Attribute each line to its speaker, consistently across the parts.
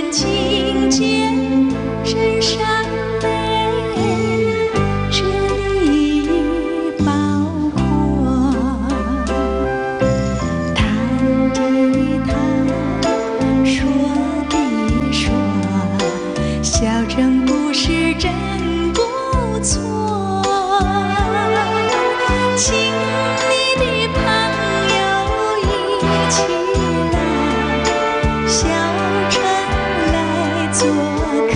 Speaker 1: 人听见人山美，这里包括谈的谈，说的说，小城故事真不错。请你的朋友一起来，小城来做客。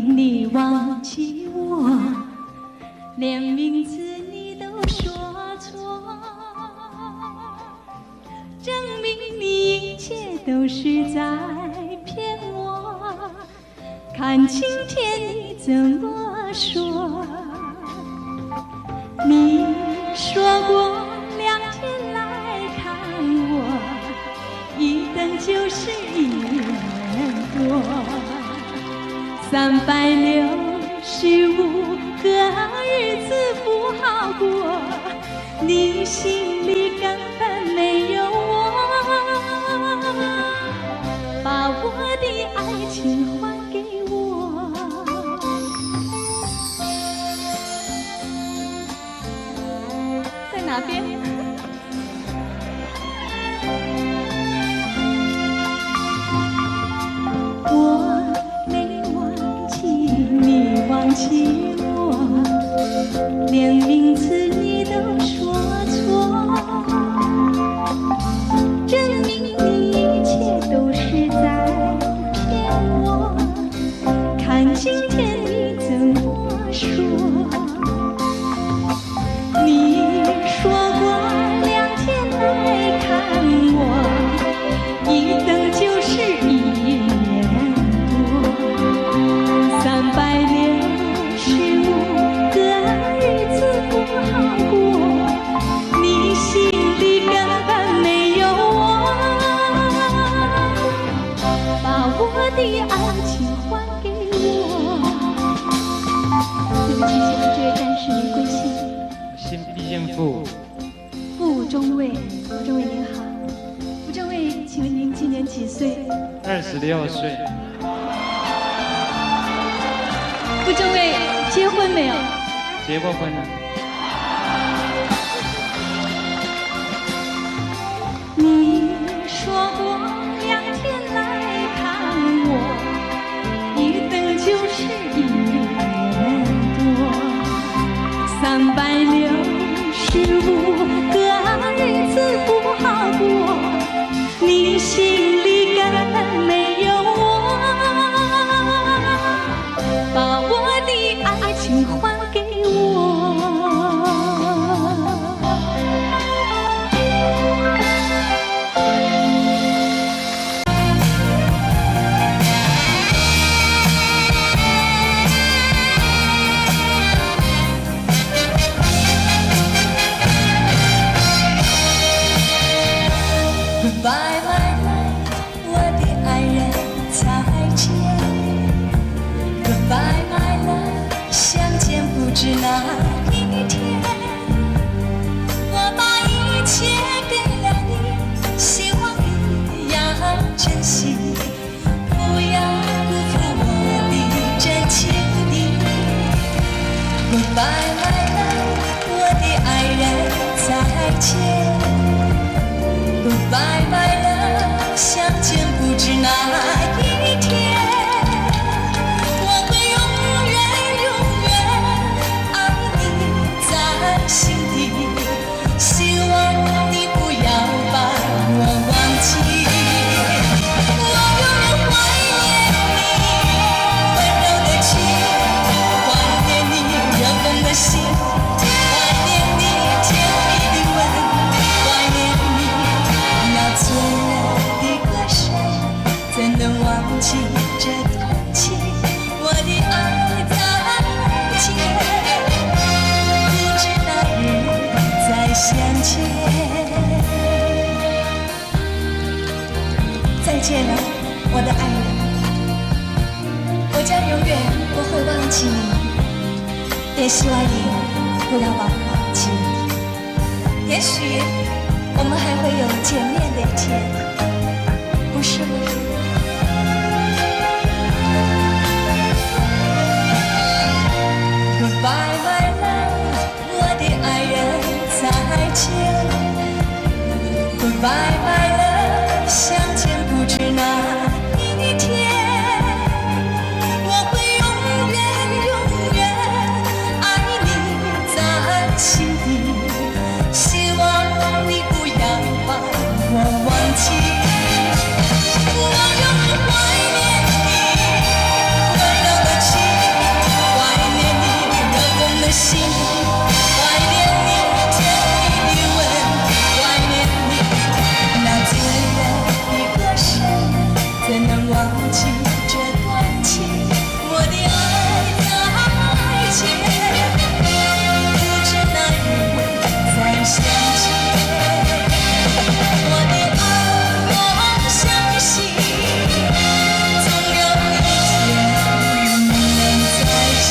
Speaker 1: 你忘记我，连名字你都说错，证明你一切都是在骗我。看今天你怎么说？你说过2天来看我，一等就是1年多。365个日子不好过，你心里根本没有我。把我的爱情还给我。在哪边？忘记我，连名字你都说错，证明你一切都是在骗我。看今天你怎么说？你说过2天来看我，一等就是1年多。365个日子不好过，你心里根本没有我。把我的爱情还给我。对不起，请问这位战士您贵姓？
Speaker 2: 姓毕姓傅。
Speaker 1: 傅中尉，傅中尉您好。傅中尉，请问您今年几岁
Speaker 2: ？26岁。
Speaker 1: 傅中尉结婚没有？
Speaker 2: 结过婚了。
Speaker 1: 你说过2天来看我，一等就是1年多。365个日子不好过，你心里根本没有我。把我的爱情还给我。Goodbye my love， 我的爱人再见。Goodbye my love， 相见不知哪一天。我把一切给了你，希望你
Speaker 3: 记这段情，我的爱再见，不知哪日再相见。再见了，我的爱人，我将永远不会忘记你，也希望你不要把我忘记。也许我们还会有见面的一天，不是吗？Goodbye my love， 我的爱人再见。Goodbye my love， 相见不知哪一天，我会永远永远爱你在心底，希望你不要把我忘记。我永远怀念你温柔的情，怀念你热红的心，怀念你甜蜜的吻，怀念你那醉人的歌声，怎能忘记这段情？我的爱再见，不知哪日再相见。我的爱，我相信，总有一天能再见。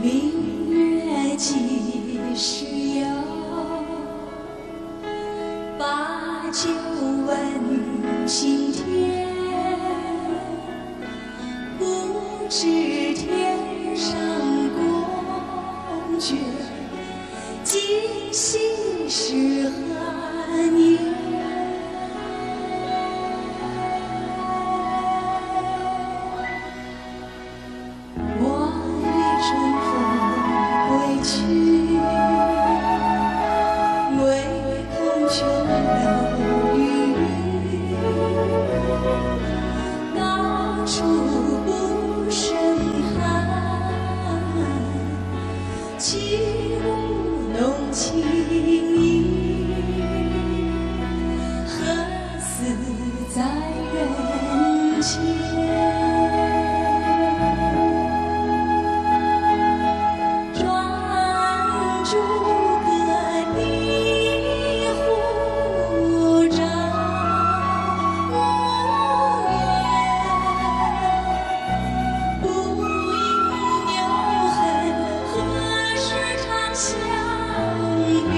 Speaker 3: 明月几时有？把酒问青天。不知天上宫阙，今夕是何年？我欲乘风归去，唯恐琼楼玉宇，高处不胜寒，起舞弄清影，何似在人间？专诸葛地护照无缘，不应有恨，何时长相别？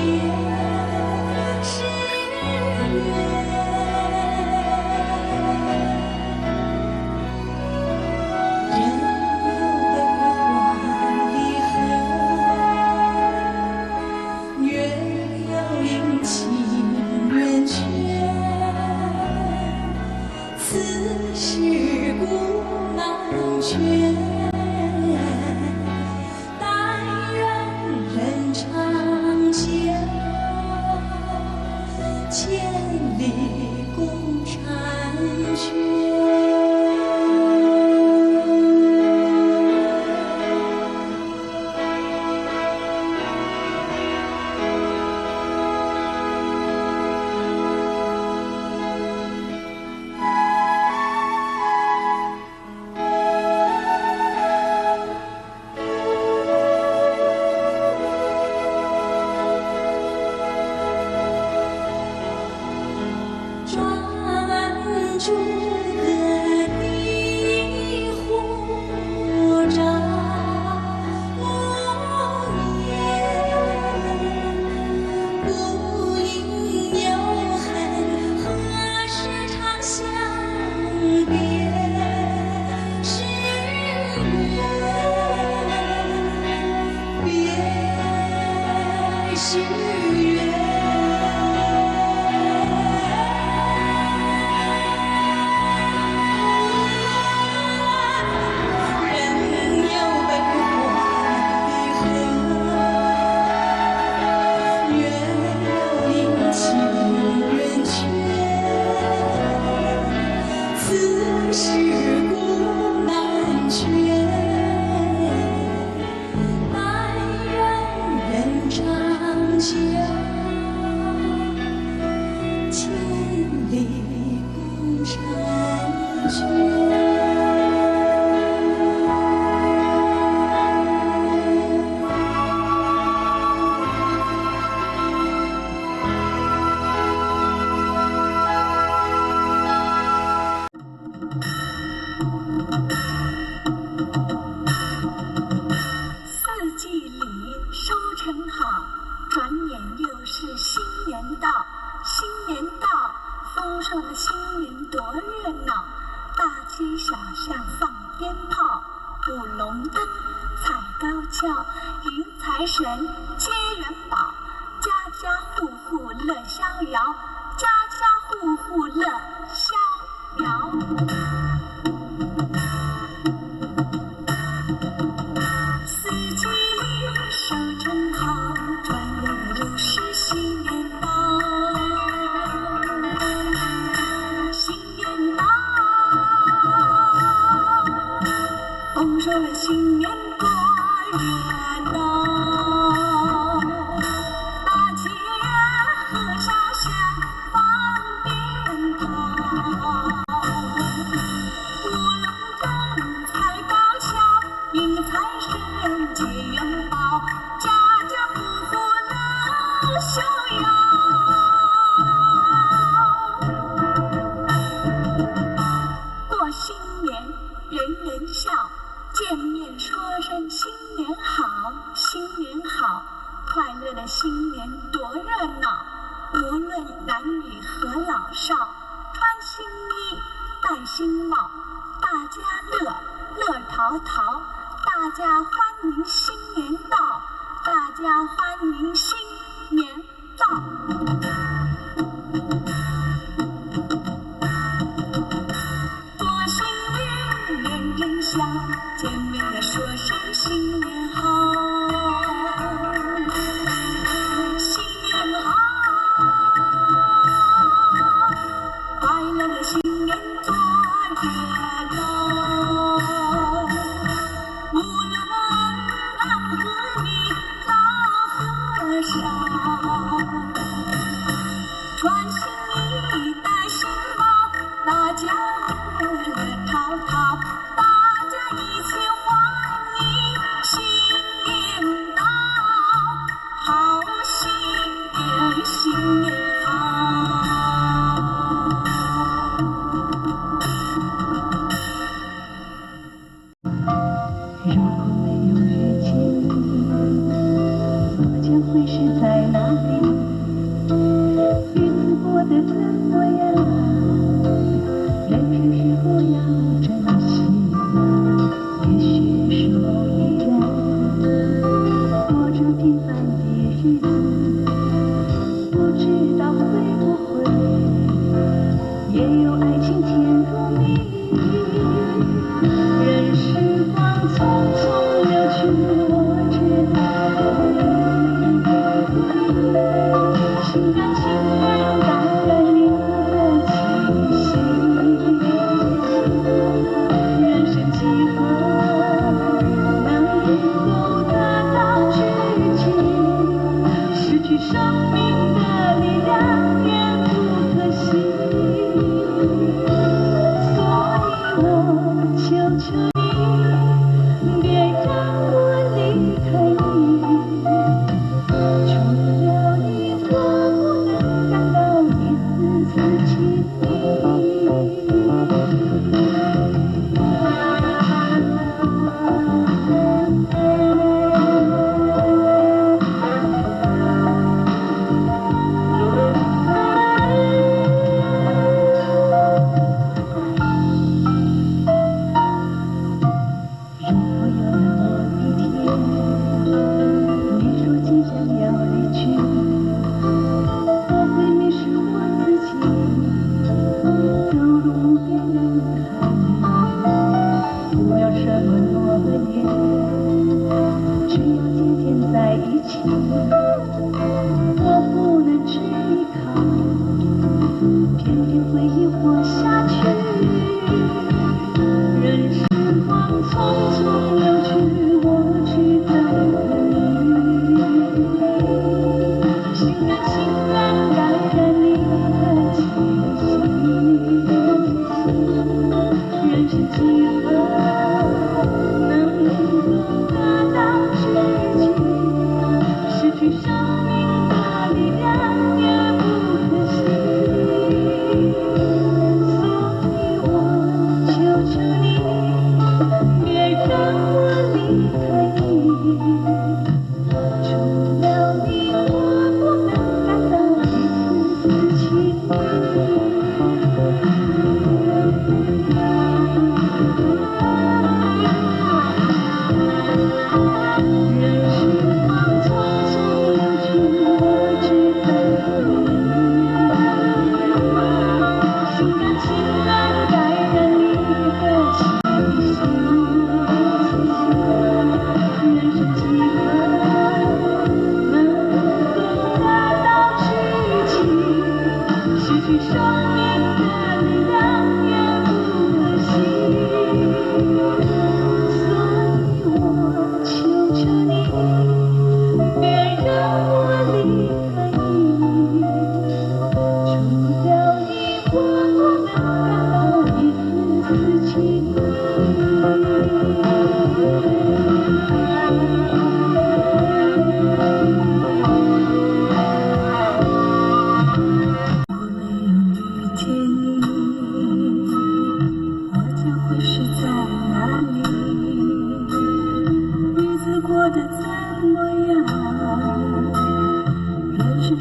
Speaker 3: 摇，家家户户乐逍遥。四季里收成好，转眼又是新年到。新年到，丰收了新年多热闹。大街和小巷放鞭炮，舞龙灯踩高跷，迎财神接元宝，家家户户乐逍遥。过新年人人笑，见面说声新年好，新年好，快乐的新年多热闹。无论男女和老少，穿新衣戴新帽，大家乐乐淘淘，大家欢迎新年到，大家欢迎新年到。过新年人人笑，见面了说声新年好，新年好，快乐的新年多热闹。无论男和女老和少，穿新衣戴新帽，大家乐乐淘淘，大家一起欢迎新年到，好新年新年好。
Speaker 1: 如果没有遇见你，我将会是在哪里？日子过得怎么样？人生是否要珍惜？也许是某一人过着平凡的日子，不知道会不会也有爱情甜如蜜。任时光匆匆流去，我知道心甘情愿感染你的气息。人生几何能够得到知己？失去生命的力量也不可惜。所以我求求你，别让我离开你。除了你，我不能感到一丝丝情意。如果有了某一天，你说即将要离去，我会迷失我自己，走入无边人海里。不要什么诺言，只要今天在一起。我不能只依靠，偏偏回忆活下去。任时光匆匆流去，我知道你心甘情愿感染你的气息。人生几何能够得到知己？失去生命的力量也不可惜。所以我求求你，别让我离开你。除了你，我不能感到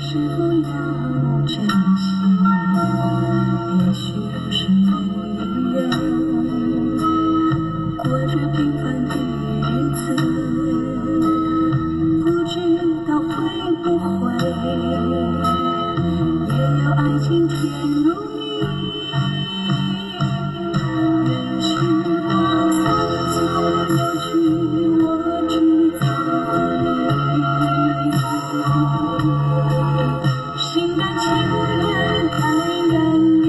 Speaker 1: 是否要珍惜？也许不是某一人过着平凡的日子，不知道会不会也有爱情甜如蜜。任时光匆匆流去，我只在乎你。心甘情愿感染你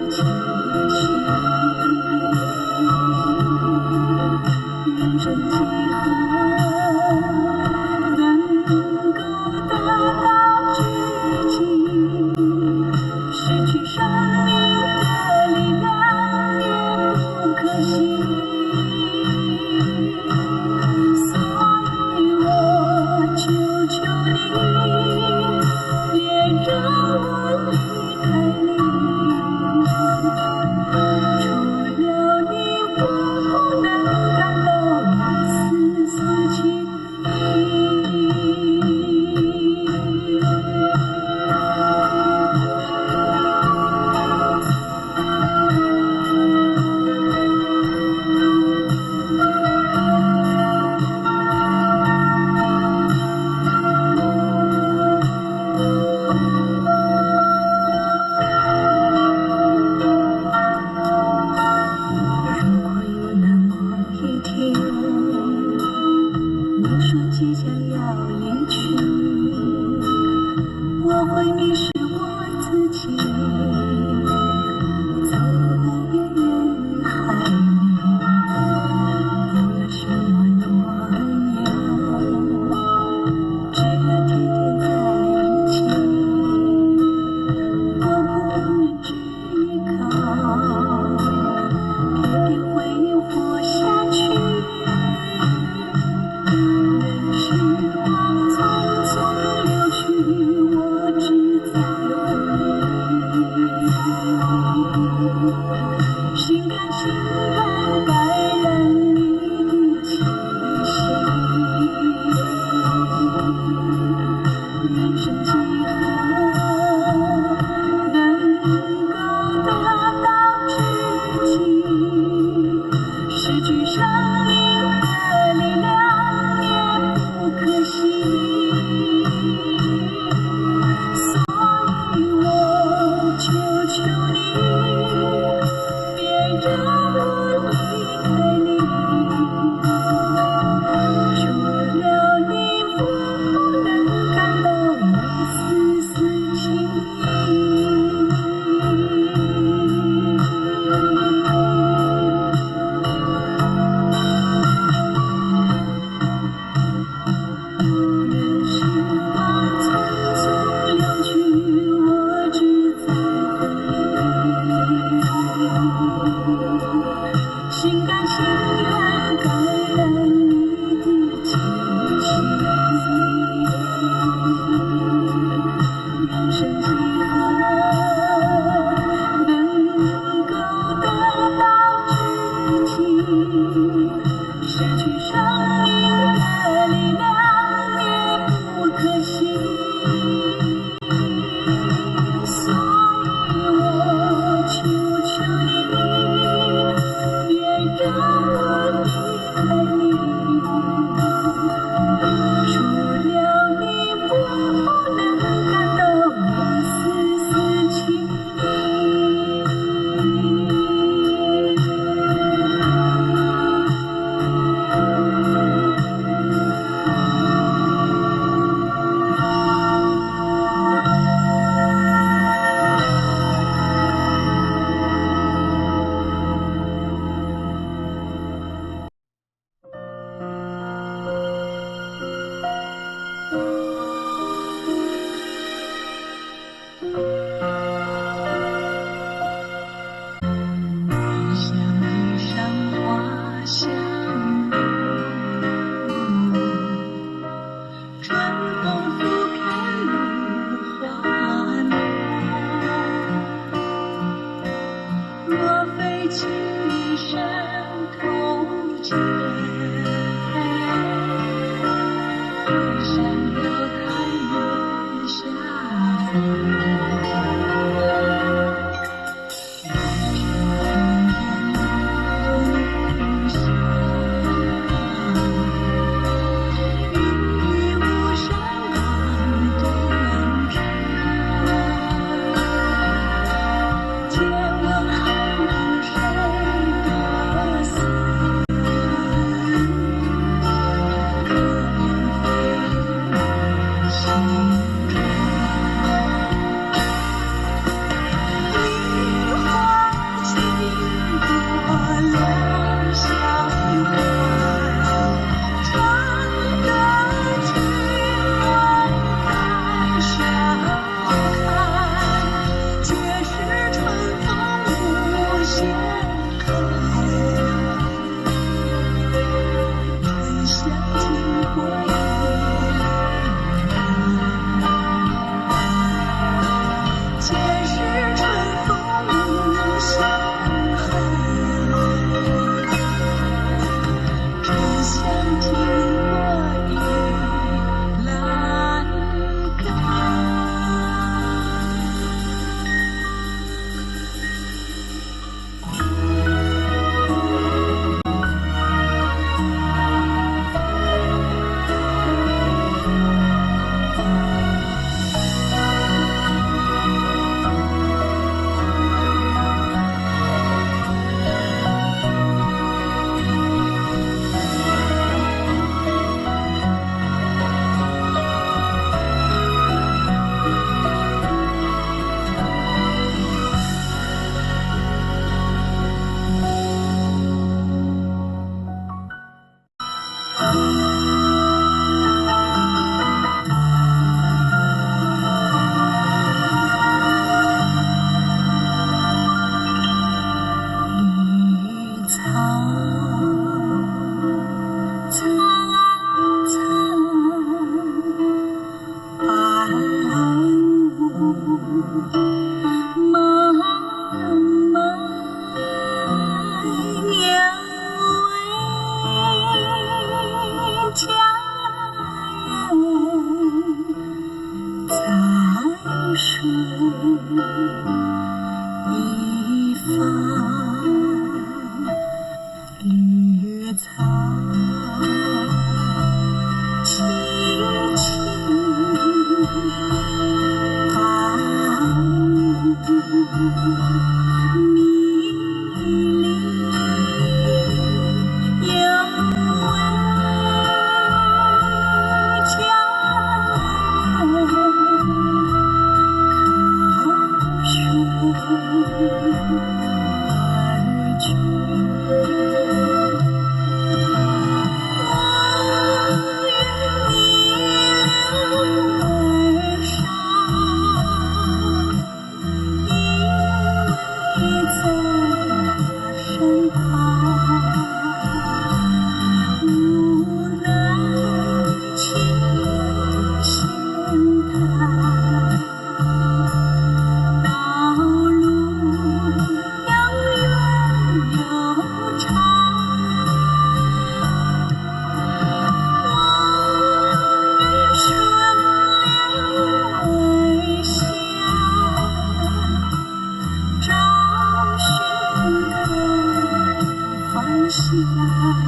Speaker 1: 气息，人生几何能够得到知己？失去生命的力量也不可惜，所以我求求你，别让我离开你。除了你，我不能感到一丝丝情意。如果有那么一天，你说即将要离去，我会迷失我自己，走无边人海里，不要什么诺言，只要天天在一起，我不能只依靠，偏偏回忆活下去。任时光匆匆流去，我只在一方绿草萋萋，白雾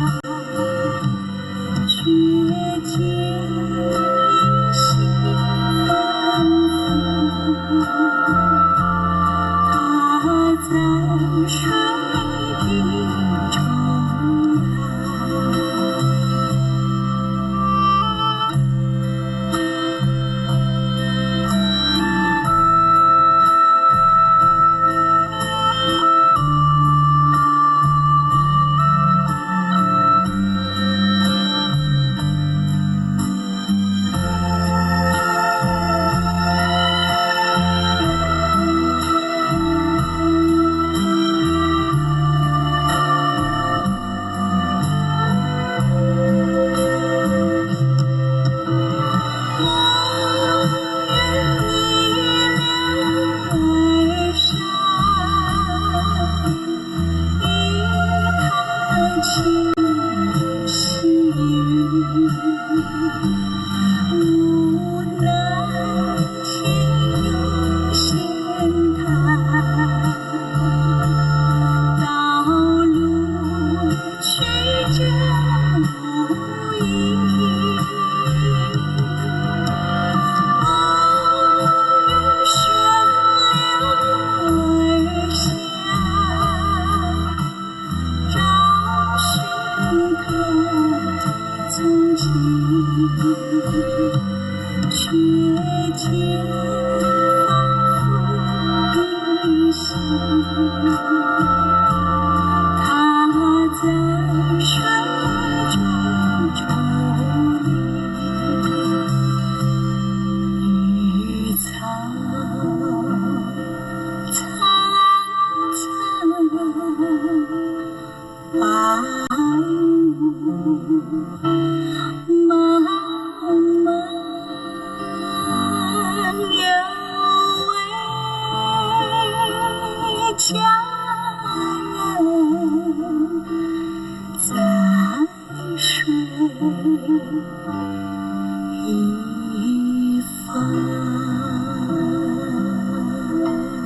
Speaker 1: 迷离，有位佳人瞌睡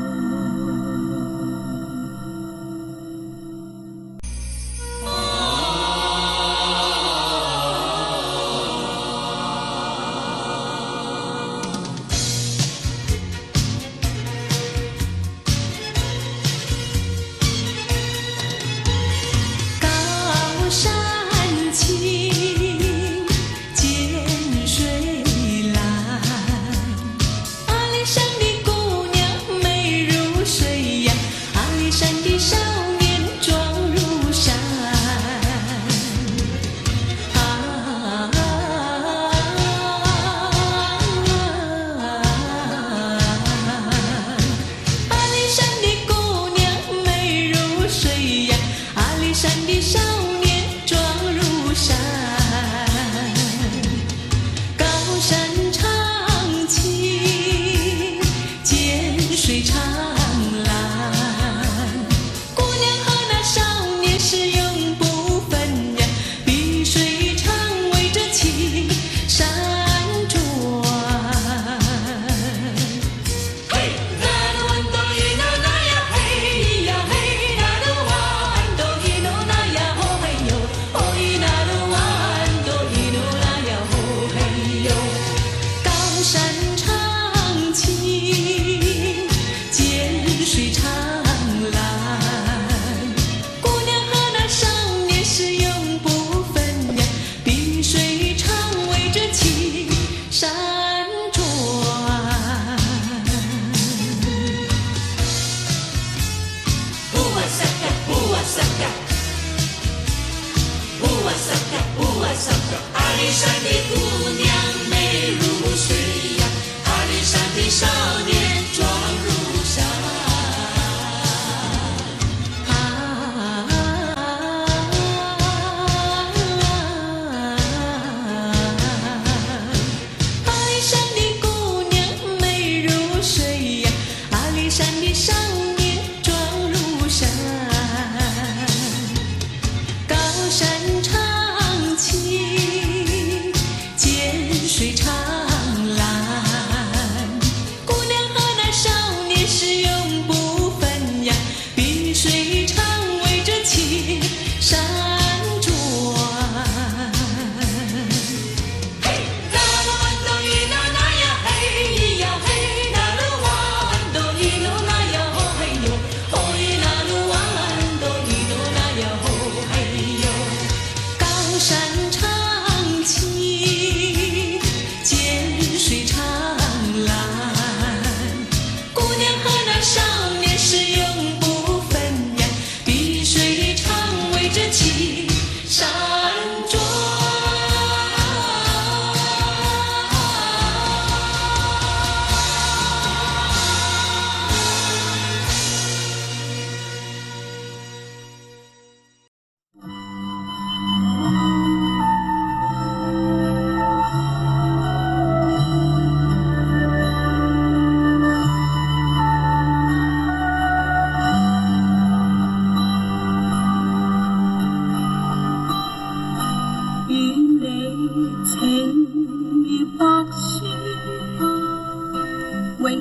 Speaker 1: 而去。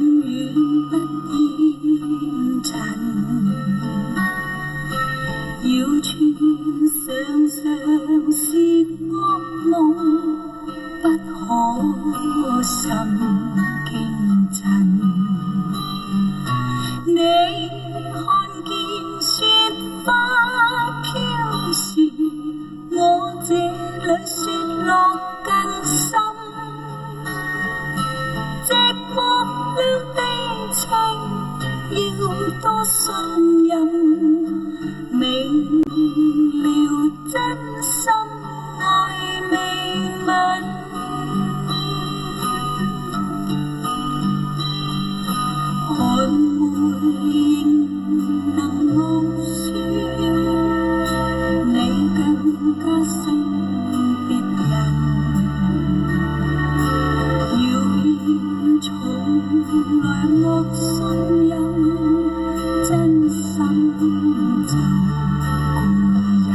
Speaker 1: 遠不厭塵，謠傳常常是惡夢，不可甚驚震。你看見雪花飄時，我這裏雪落更深。寂寞了的情，要多信任，明了真心愛未泯。寒梅仍能傲雪，你更加勝別人。謠言從來莫信任，真心就故人。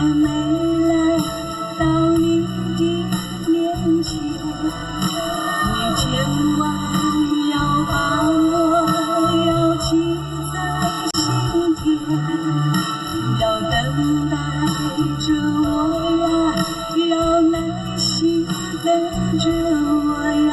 Speaker 1: 没来到你的面前，你千万要把我要记在心田，要等待着我呀，要耐心等着我呀。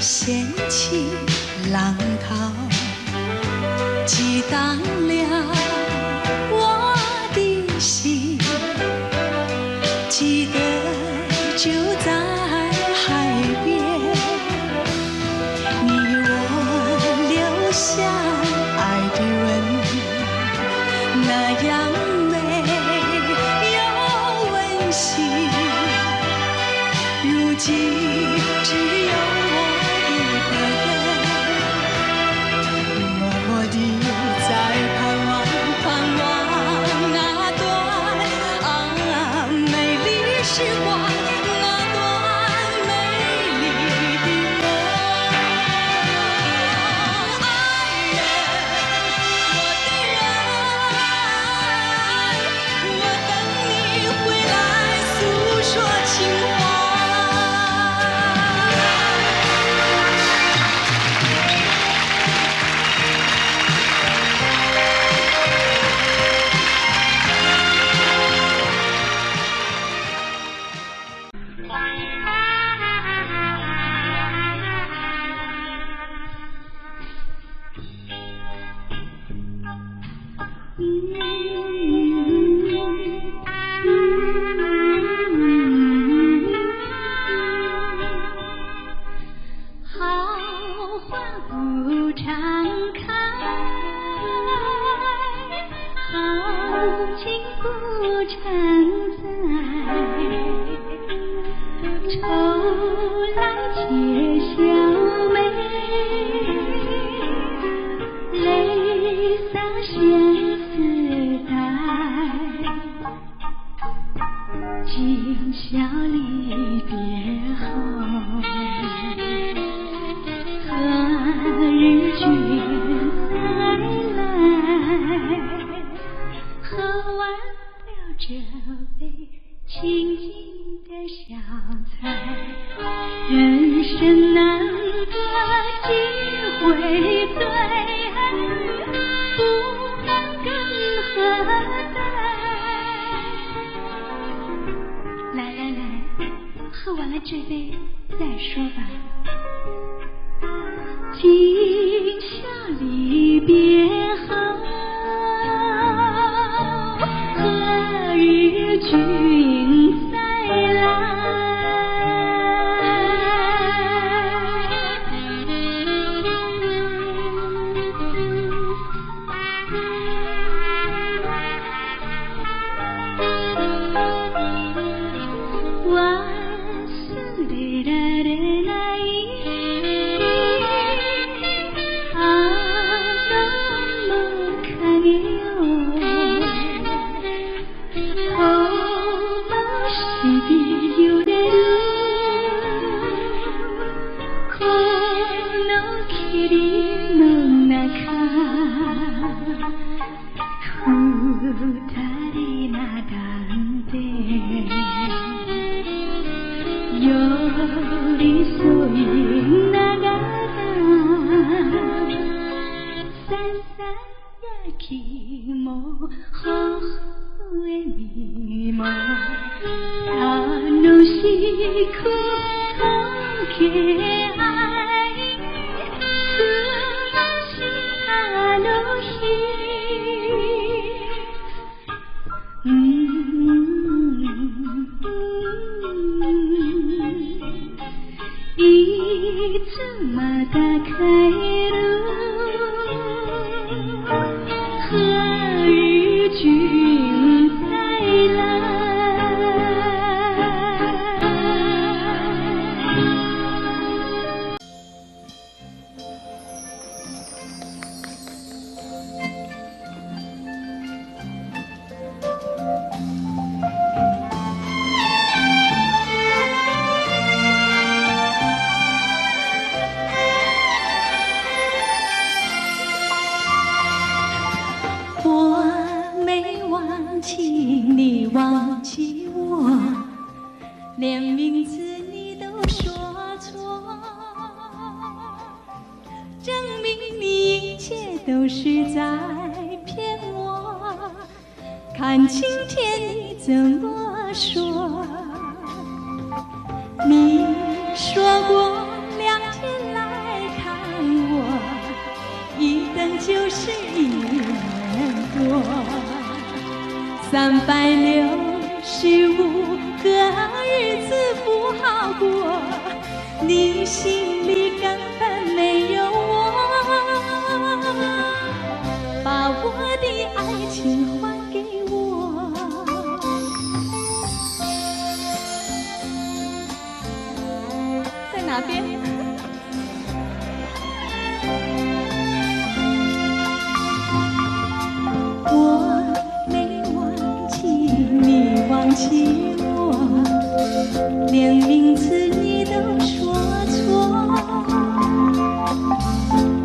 Speaker 3: 掀起浪涛，激荡了我的心。记得就在海边，你我留下爱的吻，那样美又温馨。如今只有より
Speaker 1: いつまた帰る何日君再来你忘记我，连名字你都说错，证明你一切都是在骗我。看今天你怎么说？你说过2天来看我，一等就是1年多。365个日子不好过，你心里根本没有我，把我的爱情还给我。在哪边？忘记我，连名字你都说错，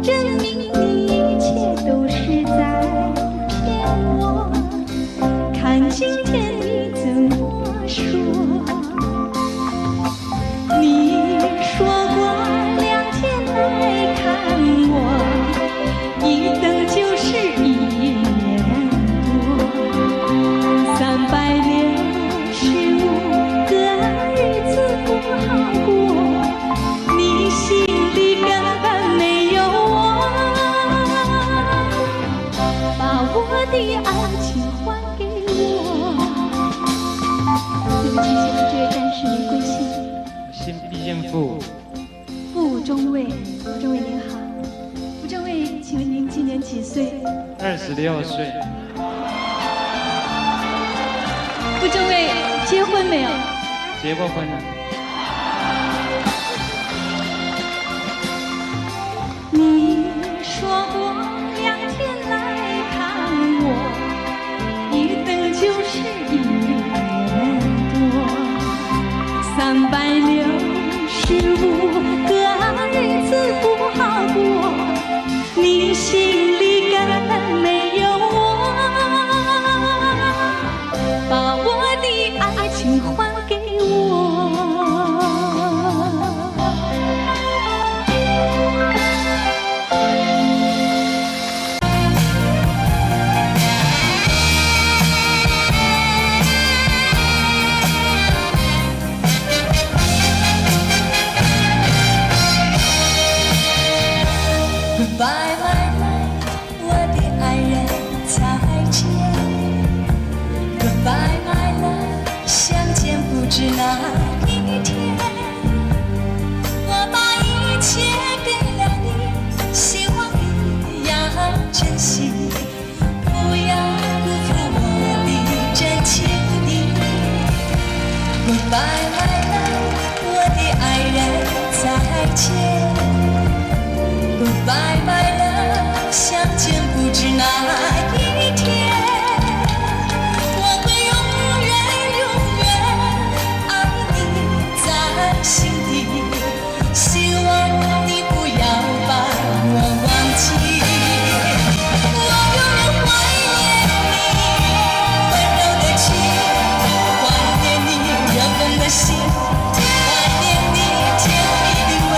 Speaker 1: 证明你一切都是在骗我。看今天你怎么说？你说过2天来看我，一等就是1年多。365个日子不好过，你心里根本没有我，把我的爱情还给我。对不起，写的这位战士您贵姓？
Speaker 2: 姓毕姓傅。
Speaker 1: 傅中尉，傅中尉您好。傅中尉，请问您今年几岁
Speaker 2: ？26岁。
Speaker 1: 傅中尉结婚没有？
Speaker 2: 结过婚了。
Speaker 1: 你说过2天来看我，一等就是1年多。365个日子不好过，你心里根本没有我，把我的爱情还给我。
Speaker 3: Goodbye my love， 我的爱人再见。Goodbye my love， 相见不知哪一天。我把一切给了你，希望你要珍惜，不要辜负我的真情意。Goodbye my love， 我的爱人再见。Goodbye my love， 相见不知哪一天。我会永远永远爱你在心底，希望你不要把我忘记。我永远怀念你温柔的情，怀念你热红的心，怀念你甜蜜的吻。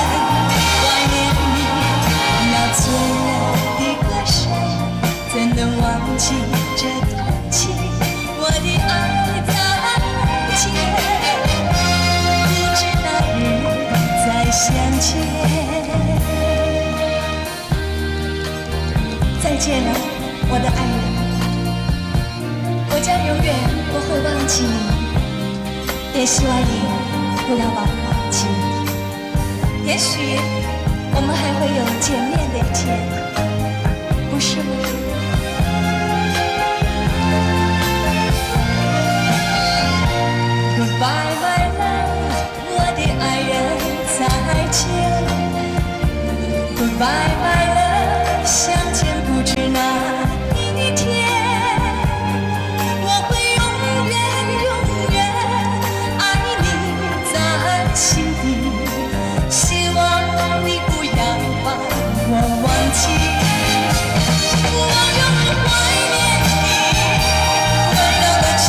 Speaker 3: 相见。再见了，我的爱人，我将永远不会忘记你，也希望你不要把我忘记。也许我们还会有见面的一天，不是吗？Goodbye, my love， 我的爱人，再见。Goodbye, my love， 相见不知哪一天，我会永远永远爱你在心底，希望你不要把我忘记。我永远怀念你温柔的情，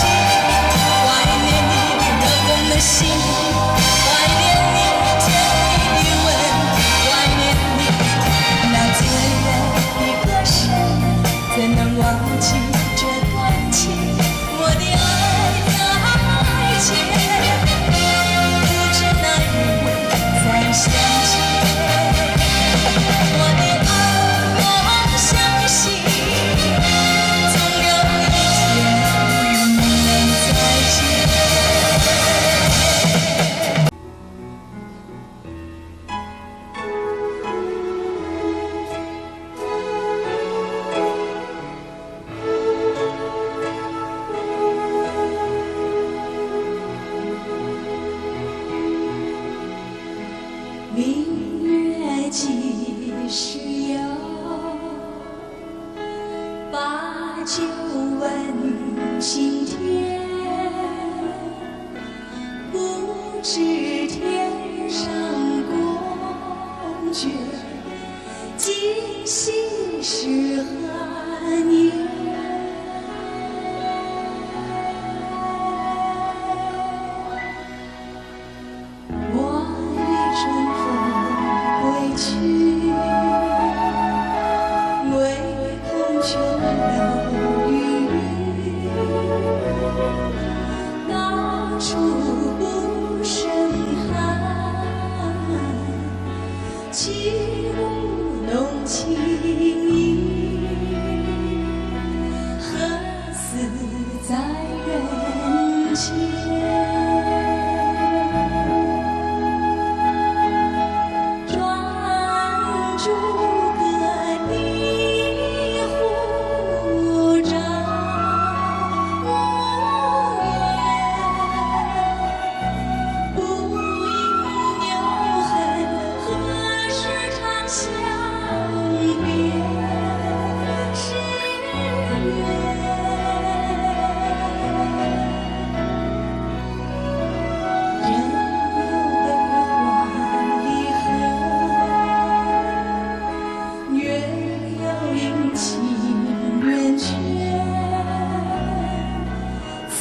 Speaker 3: 怀念你热红的心，怀念你甜蜜的吻，怀念你那醉人的歌声，怎能忘记这段情？我的爱再见，不知哪日再相见。我的爱，我相信，总有一天能再见。明月几时有？把酒问青天。不知天上宫阙，今夕是何年？我欲乘风归去，唯恐琼楼玉宇，高处不胜寒。起舞弄清影，何似在人间？专诸葛地湖照无言，不应留痕，何时长相别时圆？人有悲欢离合，月有阴晴圆缺，此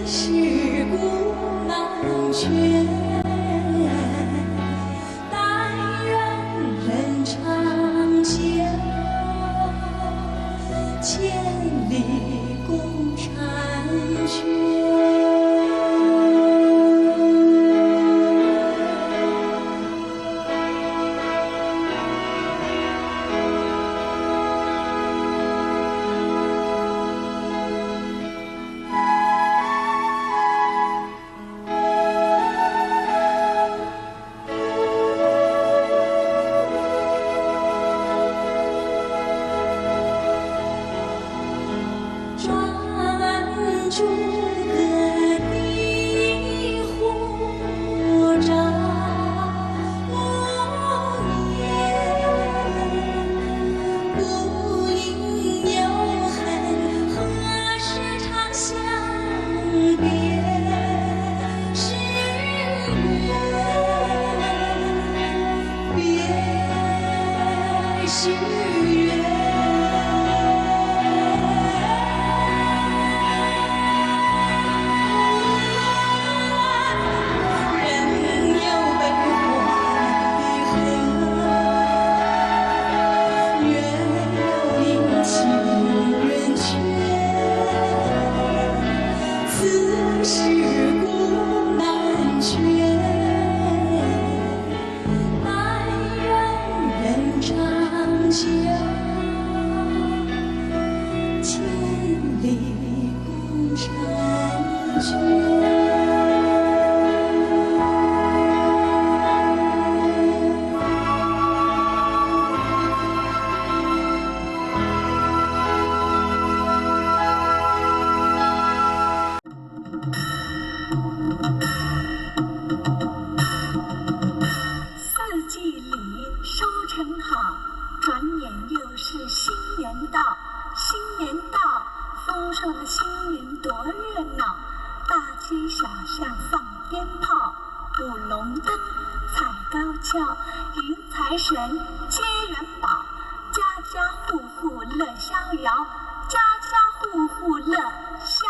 Speaker 3: 事古难全。但愿人长久，千里共婵娟。专诸葛地湖照无言，不应留痕，何时长相别时圆？别时圆。此事古难全。家，千里共婵娟。
Speaker 1: 四季里收成好，转眼又是新年到。新年到，丰收的新年多热闹，大街小巷放鞭炮，舞龙灯，踩高跷，迎财神，接元宝，家家户户乐逍遥，家家户户乐逍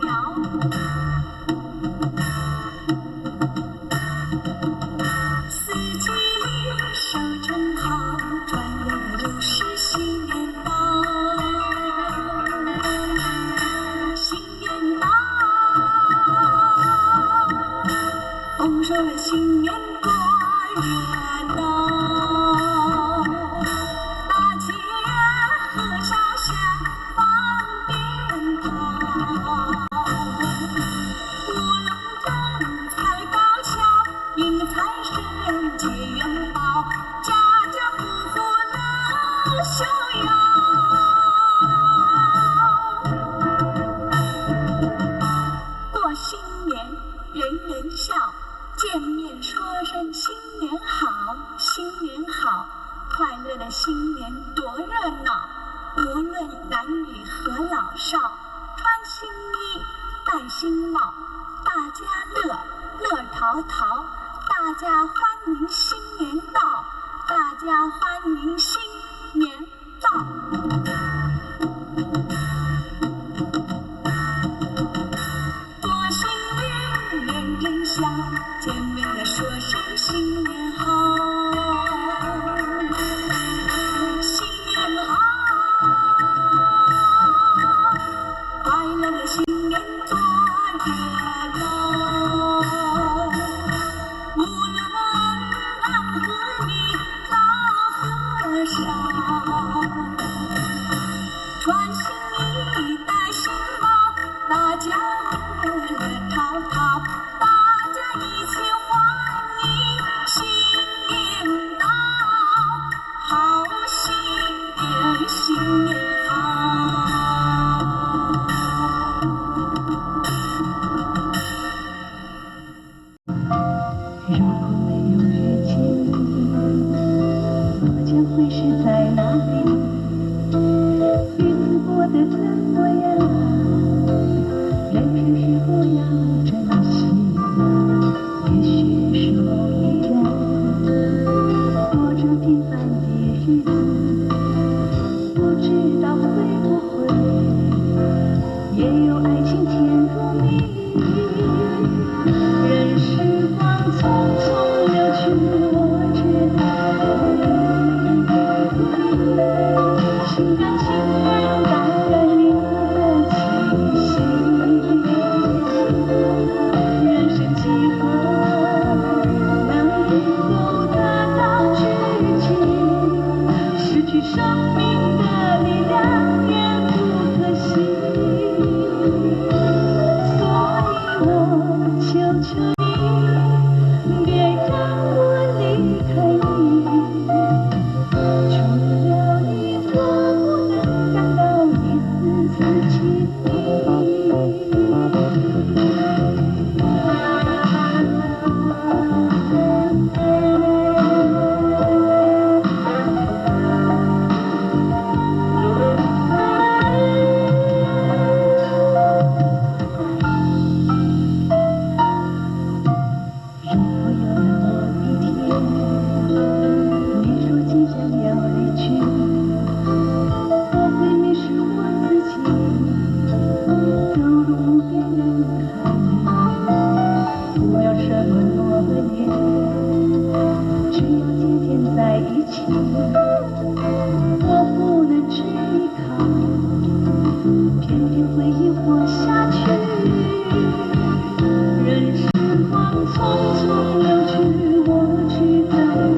Speaker 1: 遥。四季里收成好，转眼又是新年到。新年到，丰收了新年多热闹，大街和小巷放鞭炮，舞龙灯，踩高跷，迎财神，接元宝，家家户户乐逍遥。过新年，人人笑，见面说声新年好，新年好，快乐的新年多热闹，无论男女和老少，穿新衣，戴新帽，大家乐，乐淘淘，大家欢迎新年到，大家欢迎新年到。过新年，人人笑，见面了说声新年好，新年好，快乐的新年多热闹，无论男和女，老和少，穿新衣，戴新帽，大家乐淘淘，大家一起欢迎新年到，好新年，新年好。如果没有遇见你，我将会是在哪里？日子过得怎么样？人生是否要珍惜？也许是某一人过着平凡的日子，不知道会不会也有爱情甜如蜜。任时光匆匆流去，我知道心甘情愿感染你的气息。人生几何能够得到知己？失去生命的力量也不可惜。所以我求求你，别让我离开你。除了你，我不能感到一丝丝情意。如果有了某一天，你说即将要离去，我会迷失我自己，走入无边人海里。不要什么诺言，只要天天在一起。我不能只依靠，偏偏会引我下去。任时光匆匆流去，我知道你。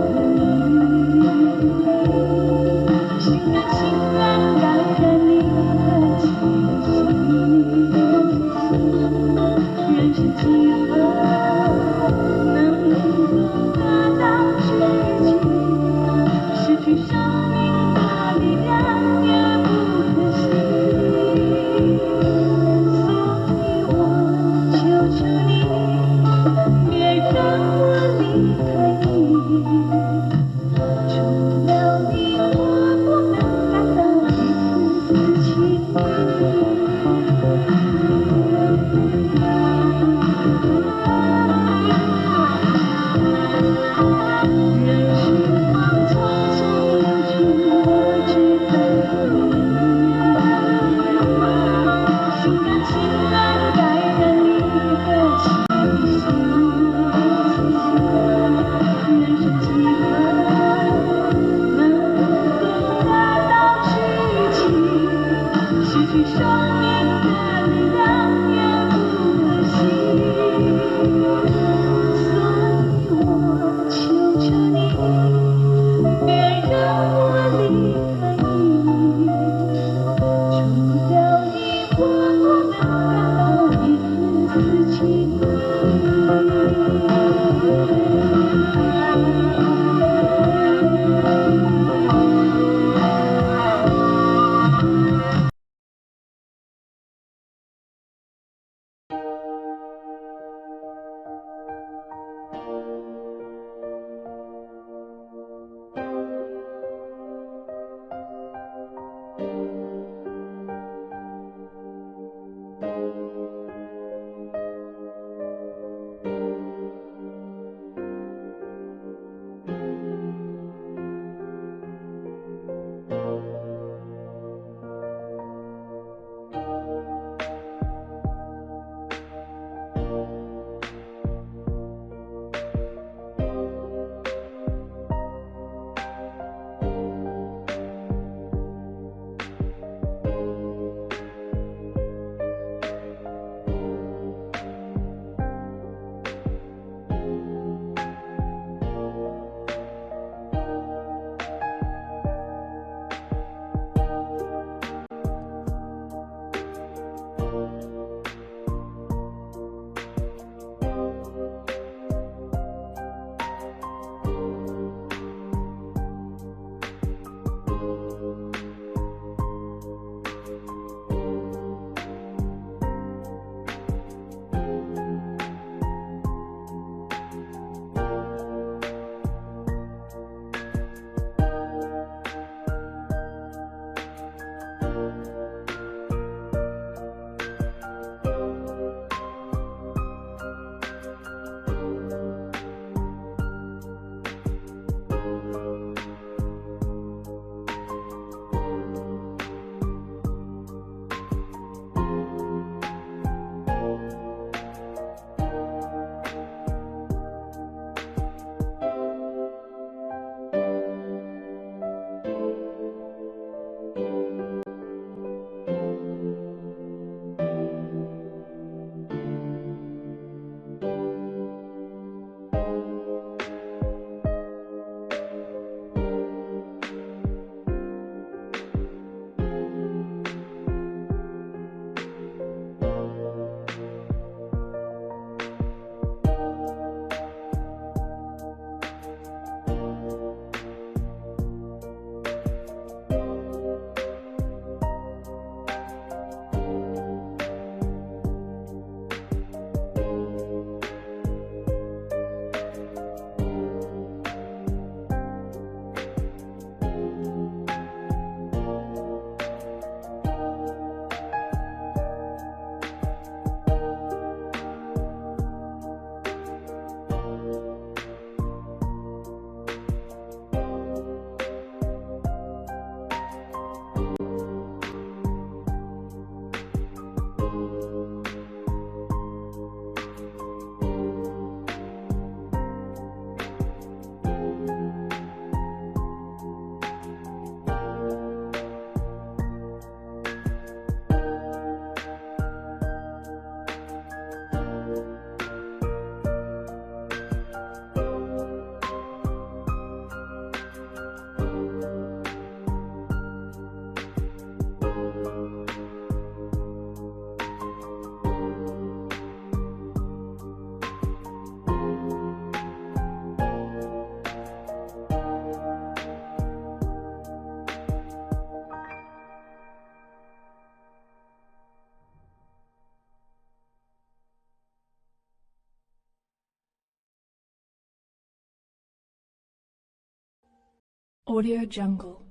Speaker 4: Audio Jungle.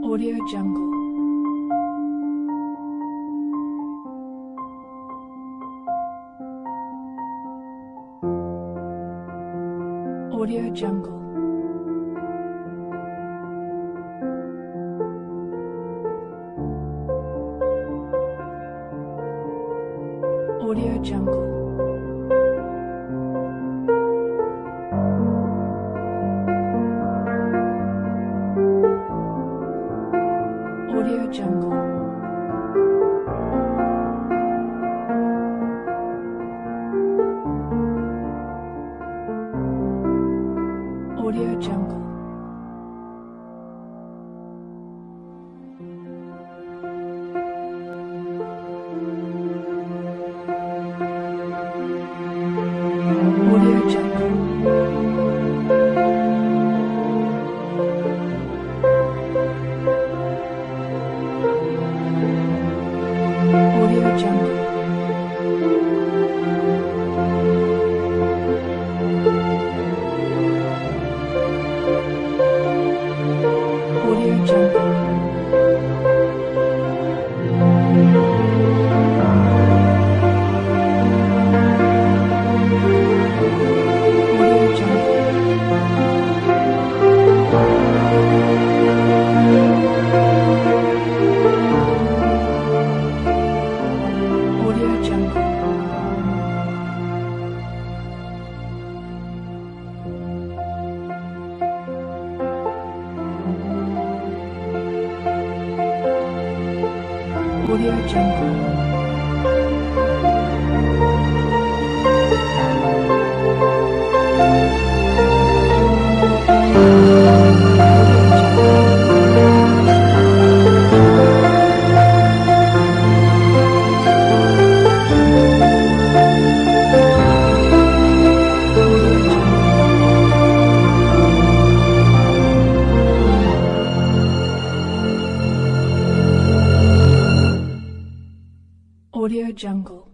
Speaker 4: Audio Jungle. Audio Jungle. Audio Jungle. Audio Jungle. Audio Jungle. Audio Jungle. Audio Jungle. Audio Jungle. Audio Jungle. Audio Jungle. Audio Jungle. Audio Jungle.